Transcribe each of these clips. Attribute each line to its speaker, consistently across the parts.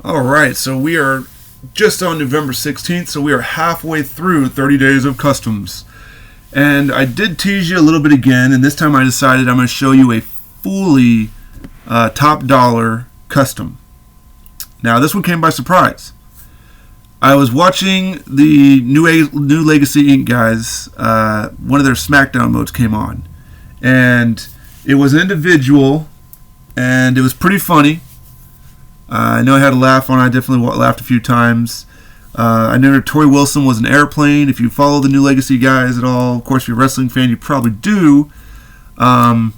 Speaker 1: All right, so we are just on November 16th, so we are halfway through 30 Days of Customs. And I did tease you a little bit again, and this time I decided I'm going to show you a fully top dollar custom. Now, this one came by surprise. I was watching the New Legacy Inc. guys. One of their SmackDown modes came on, and it was an individual, and it was pretty funny. I know I had a laugh on it. I definitely laughed a few times. I know Tori Wilson was an airplane. If you follow the New Legacy guys at all, of course, if you're a wrestling fan, you probably do. And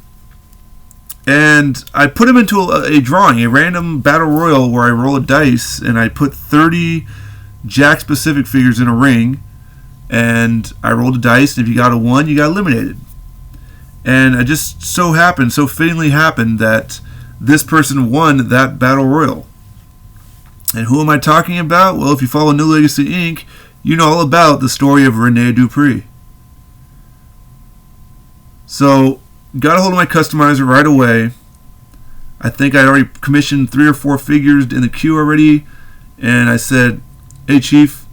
Speaker 1: I put him into a drawing, a random battle royal where I roll a dice, and I put 30 Jakks Pacific figures in a ring, and I rolled a dice, and if you got a 1, you got eliminated. And it just so fittingly happened that this person won that battle royal. And who am I talking about? Well, if you follow New Legacy Inc., you know all about the story of Rene Dupree. So, got a hold of my customizer right away. I think I'd already commissioned 3 or 4 figures in the queue already. And I said, hey, Chief,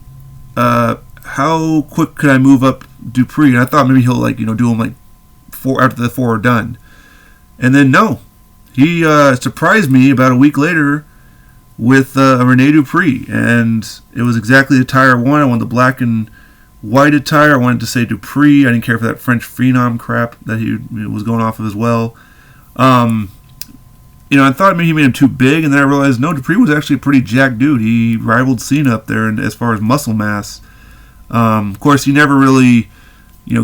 Speaker 1: how quick could I move up Dupree? And I thought maybe he'll do them 4 after the 4 are done. And then no. He surprised me about a week later with a Rene Dupree, and it was exactly the attire I wanted. I wanted the black and white attire. I wanted to say Dupree. I didn't care for that French Phenom crap that he was going off of as well. I thought maybe he made him too big, and then I realized, no, Dupree was actually a pretty jacked dude. He rivaled Cena up there as far as muscle mass. Of course, he never really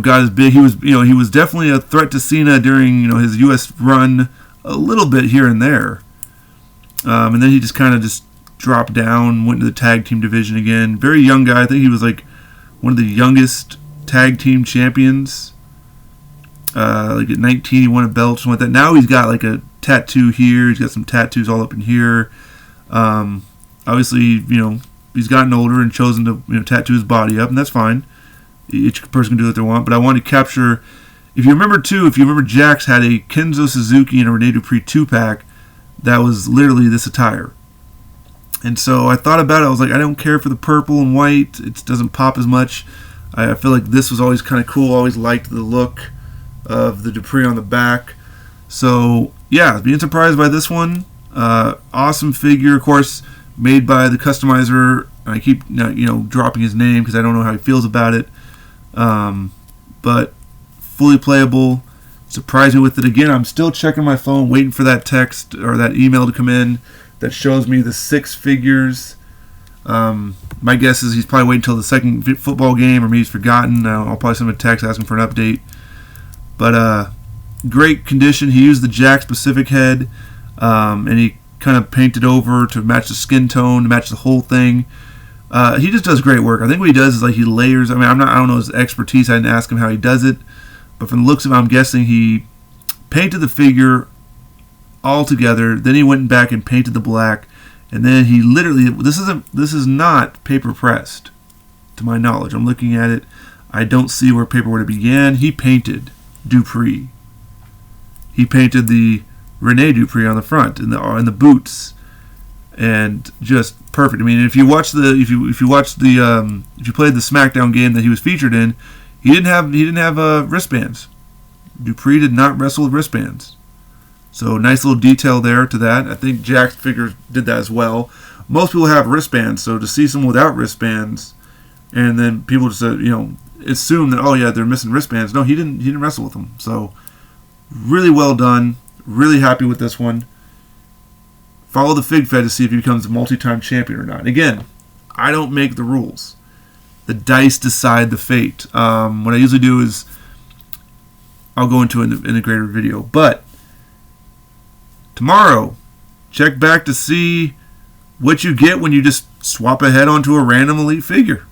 Speaker 1: got as big. He was definitely a threat to Cena during his U.S. run, a little bit here and there, and then he just kind of dropped down, went to the tag team division again. Very young guy. I think he was one of the youngest tag team champions. At 19, he won a belt, something like that. Now he's got a tattoo here. He's got some tattoos all up in here. Obviously, he's gotten older and chosen to tattoo his body up, and that's fine. Each person can do what they want. But I wanted to capture. If you remember Jakks had a Kenzo Suzuki and a Rene Dupree 2-pack that was literally this attire. And so I thought about it. I was like, I don't care for the purple and white. It doesn't pop as much. I feel like this was always kind of cool. I always liked the look of the Dupree on the back. So, yeah, being surprised by this one. Awesome figure, of course, made by the customizer. I keep dropping his name because I don't know how he feels about it. But fully playable. Surprised me with it again. I'm still checking my phone, waiting for that text or that email to come in that shows me the 6 figures. My guess is he's probably waiting until the second football game, or maybe he's forgotten. I'll probably send him a text asking for an update. But great condition. He used the Jakks Pacific head, and he kind of painted over to match the skin tone, to match the whole thing. He just does great work. I think what he does is he layers. I don't know his expertise. I didn't ask him how he does it, but from the looks of it, I'm guessing he painted the figure all together. Then he went back and painted the black, and then he literally. This is not paper pressed, to my knowledge. I'm looking at it. I don't see where paper would have began. He painted Dupree. He painted the Rene Dupree on the front and the boots. And just perfect. I mean, if you played the SmackDown game that he was featured in, he didn't have wristbands. Dupree did not wrestle with wristbands. So nice little detail there to that. I think Jakks figures did that as well. Most people have wristbands, so to see someone without wristbands, and then people just assume that they're missing wristbands. No, he didn't wrestle with them. So really well done. Really happy with this one. Follow the Fig Fed to see if he becomes a multi-time champion or not. Again, I don't make the rules. The dice decide the fate. What I usually do is I'll go into an integrated video. But tomorrow, check back to see what you get when you just swap a head onto a random elite figure.